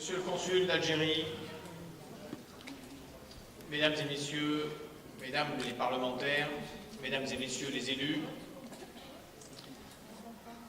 Monsieur le consul d'Algérie, Mesdames et Messieurs, Mesdames les parlementaires, Mesdames et Messieurs les élus,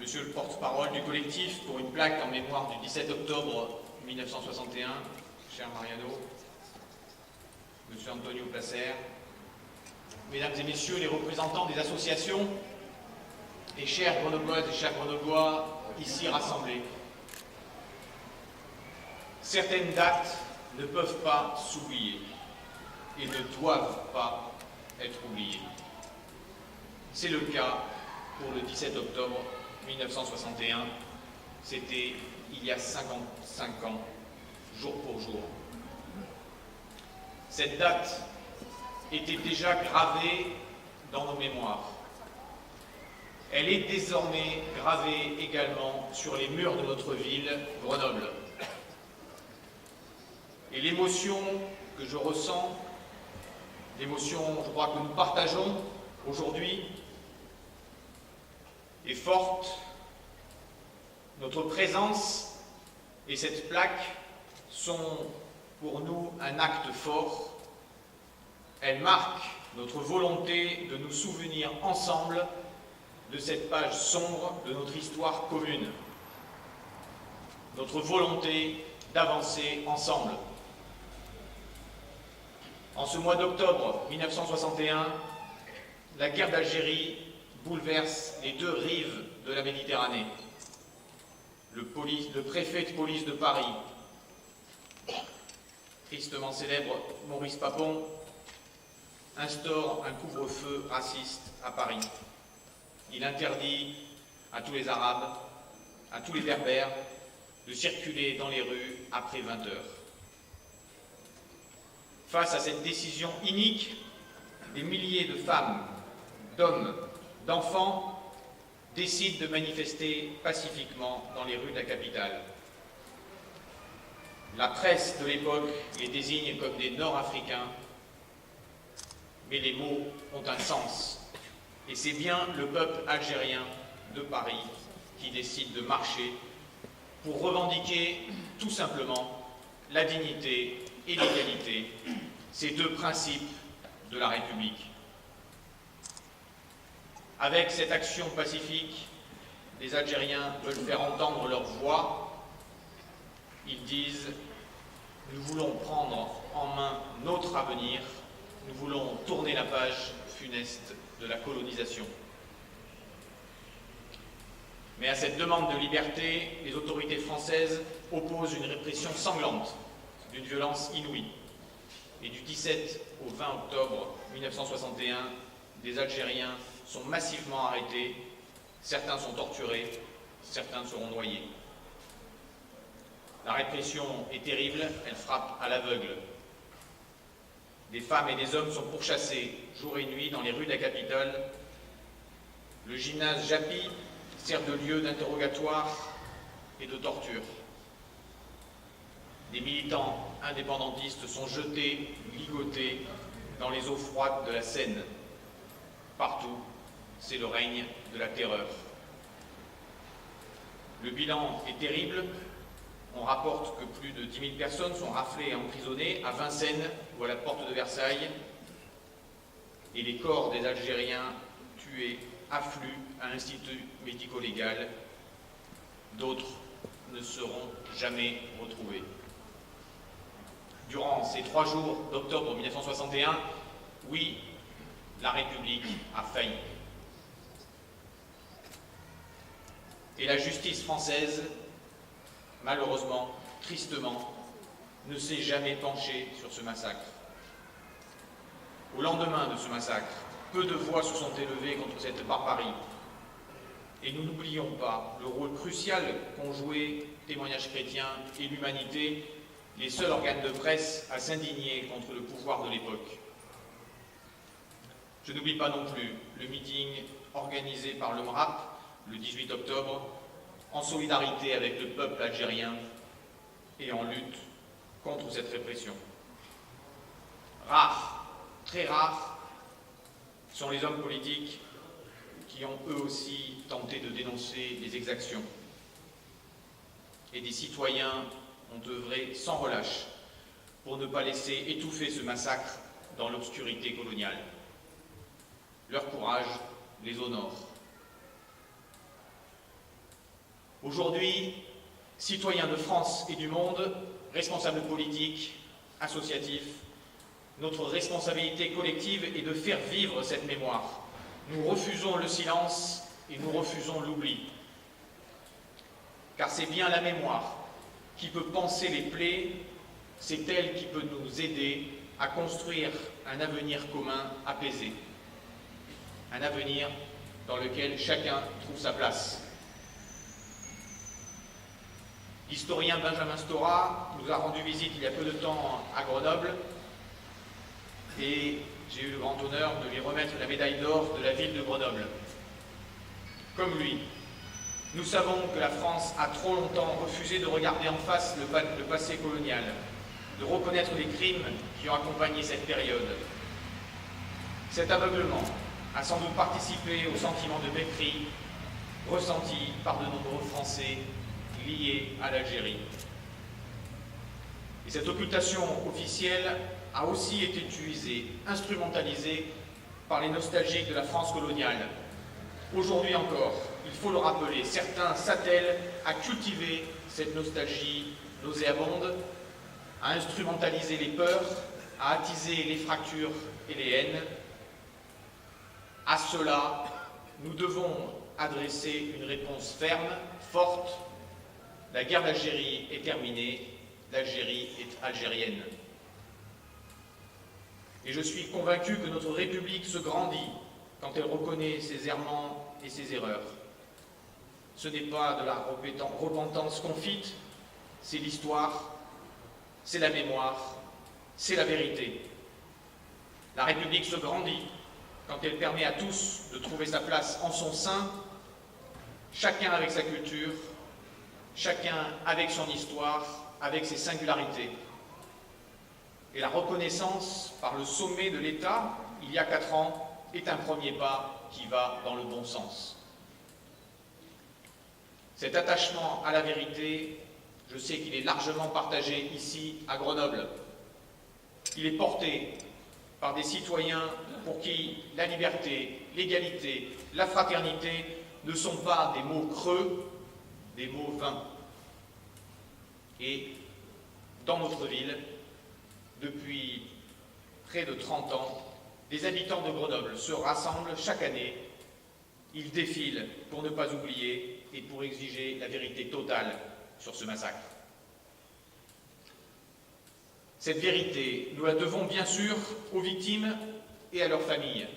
Monsieur le porte-parole du collectif pour une plaque en mémoire du 17 octobre 1961, cher Mariano, Monsieur Antonio Placer, Mesdames et Messieurs les représentants des associations et chers Grenobloises et chers Grenoblois ici rassemblés. Certaines dates ne peuvent pas s'oublier et ne doivent pas être oubliées. C'est le cas pour le 17 octobre 1961, c'était il y a 55 ans, jour pour jour. Cette date était déjà gravée dans nos mémoires. Elle est désormais gravée également sur les murs de notre ville, Grenoble. Et l'émotion que je ressens, l'émotion, je crois, que nous partageons aujourd'hui, est forte. Notre présence et cette plaque sont pour nous un acte fort. Elles marquent notre volonté de nous souvenir ensemble de cette page sombre de notre histoire commune. Notre volonté d'avancer ensemble. En ce mois d'octobre 1961, la guerre d'Algérie bouleverse les deux rives de la Méditerranée. Le préfet de police de Paris, tristement célèbre Maurice Papon, instaure un couvre-feu raciste à Paris. Il interdit à tous les Arabes, à tous les Berbères, de circuler dans les rues après 20 heures. Face à cette décision inique, des milliers de femmes, d'hommes, d'enfants décident de manifester pacifiquement dans les rues de la capitale. La presse de l'époque les désigne comme des Nord-Africains, mais les mots ont un sens. Et c'est bien le peuple algérien de Paris qui décide de marcher pour revendiquer tout simplement la dignité et l'égalité, ces deux principes de la République. Avec cette action pacifique, les Algériens veulent faire entendre leur voix. Ils disent « Nous voulons prendre en main notre avenir, nous voulons tourner la page funeste de la colonisation ». Mais à cette demande de liberté, les autorités françaises opposent une répression sanglante, d'une violence inouïe. Et du 17 au 20 octobre 1961, des Algériens sont massivement arrêtés, certains sont torturés, certains seront noyés. La répression est terrible, elle frappe à l'aveugle. Des femmes et des hommes sont pourchassés jour et nuit dans les rues de la capitale. Le gymnase Japy sert de lieu d'interrogatoire et de torture. Des militants indépendantistes sont jetés, ligotés dans les eaux froides de la Seine. Partout, c'est le règne de la terreur. Le bilan est terrible. On rapporte que plus de 10 000 personnes sont raflées et emprisonnées à Vincennes ou à la porte de Versailles. Et les corps des Algériens tués affluent à l'Institut médico-légal. D'autres ne seront jamais retrouvés. Durant ces 3 jours d'octobre 1961, oui, la République a failli. Et la justice française, malheureusement, tristement, ne s'est jamais penchée sur ce massacre. Au lendemain de ce massacre, peu de voix se sont élevées contre cette barbarie. Et nous n'oublions pas le rôle crucial qu'ont joué Témoignages chrétiens et l'Humanité, les seuls organes de presse à s'indigner contre le pouvoir de l'époque. Je n'oublie pas non plus le meeting organisé par le MRAP le 18 octobre, en solidarité avec le peuple algérien et en lutte contre cette répression. Rares, très rares, sont les hommes politiques qui ont eux aussi tenté de dénoncer les exactions. Et des citoyens ont œuvré sans relâche pour ne pas laisser étouffer ce massacre dans l'obscurité coloniale. Leur courage les honore. Aujourd'hui, citoyens de France et du monde, responsables politiques, associatifs, notre responsabilité collective est de faire vivre cette mémoire. Nous refusons le silence et nous refusons l'oubli. Car c'est bien la mémoire qui peut panser les plaies, c'est elle qui peut nous aider à construire un avenir commun apaisé. Un avenir dans lequel chacun trouve sa place. L'historien Benjamin Stora nous a rendu visite il y a peu de temps à Grenoble et j'ai eu le grand honneur de lui remettre la médaille d'or de la ville de Grenoble. Comme lui, nous savons que la France a trop longtemps refusé de regarder en face le passé colonial, de reconnaître les crimes qui ont accompagné cette période. Cet aveuglement a sans doute participé au sentiment de mépris ressenti par de nombreux Français liés à l'Algérie. Et cette occultation officielle a aussi été utilisée, instrumentalisée par les nostalgiques de la France coloniale. Aujourd'hui encore, il faut le rappeler, certains s'attellent à cultiver cette nostalgie nauséabonde, à instrumentaliser les peurs, à attiser les fractures et les haines. À cela, nous devons adresser une réponse ferme, forte. La guerre d'Algérie est terminée, l'Algérie est algérienne. Et je suis convaincu que notre République se grandit quand elle reconnaît ses errements et ses erreurs. Ce n'est pas de la repentance confite, c'est l'histoire, c'est la mémoire, c'est la vérité. La République se grandit quand elle permet à tous de trouver sa place en son sein, chacun avec sa culture, chacun avec son histoire, avec ses singularités. Et la reconnaissance par le sommet de l'État, il y a 4 ans, est un premier pas qui va dans le bon sens. Cet attachement à la vérité, je sais qu'il est largement partagé ici à Grenoble. Il est porté par des citoyens pour qui la liberté, l'égalité, la fraternité ne sont pas des mots creux, des mots vains. Et dans notre ville, depuis près de 30 ans, les habitants de Grenoble se rassemblent chaque année. Ils défilent pour ne pas oublier et pour exiger la vérité totale sur ce massacre. Cette vérité, nous la devons bien sûr aux victimes et à leurs familles.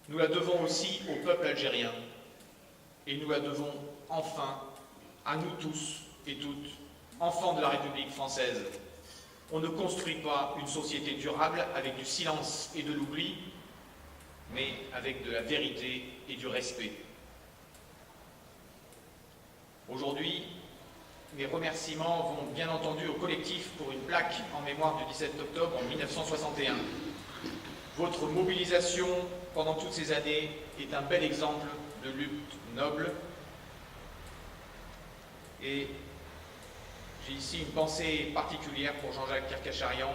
Nous la devons aussi au peuple algérien. Et nous la devons enfin à nous tous et toutes, enfants de la République française. On ne construit pas une société durable avec du silence et de l'oubli, mais avec de la vérité et du respect. Aujourd'hui, mes remerciements vont bien entendu au collectif pour une plaque en mémoire du 17 octobre 1961. Votre mobilisation pendant toutes ces années est un bel exemple de lutte noble. Et j'ai ici une pensée particulière pour Jean-Jacques Kerkacharian,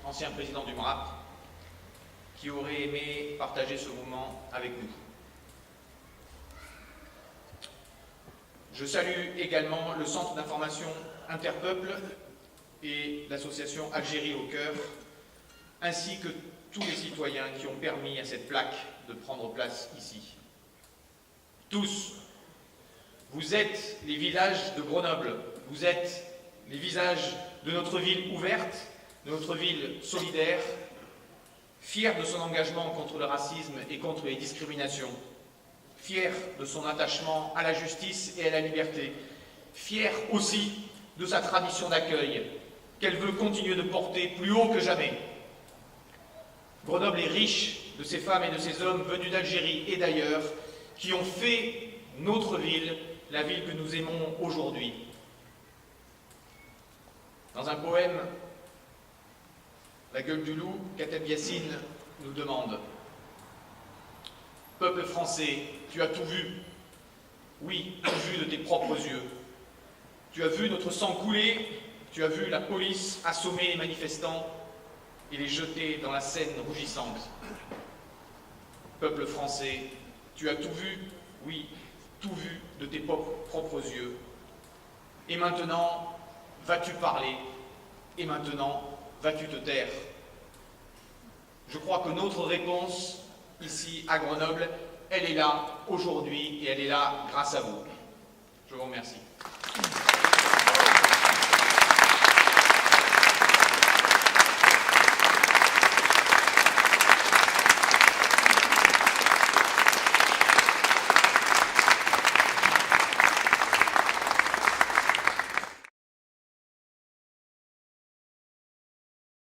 ancien président du MRAP, qui aurait aimé partager ce moment avec nous. Je salue également le Centre d'information Interpeuple et l'association Algérie au cœur, ainsi que tous les citoyens qui ont permis à cette plaque de prendre place ici. Tous, vous êtes les visages de Grenoble, vous êtes les visages de notre ville ouverte, de notre ville solidaire, fière de son engagement contre le racisme et contre les discriminations, fière de son attachement à la justice et à la liberté, fière aussi de sa tradition d'accueil, qu'elle veut continuer de porter plus haut que jamais. Grenoble est riche de ces femmes et de ces hommes venus d'Algérie et d'ailleurs, qui ont fait notre ville, la ville que nous aimons aujourd'hui. Dans un poème, La gueule du loup, Kateb Yassine nous demande « Peuple français, tu as tout vu. Oui, tout vu de tes propres yeux. Tu as vu notre sang couler Tu as vu la police assommer les manifestants et les jeter dans la Seine rougissante. Peuple français, tu as tout vu, oui, tout vu de tes propres yeux. Et maintenant, vas-tu parler? Et maintenant, vas-tu te taire? Je crois que notre réponse, ici à Grenoble, elle est là aujourd'hui et elle est là grâce à vous. Je vous remercie.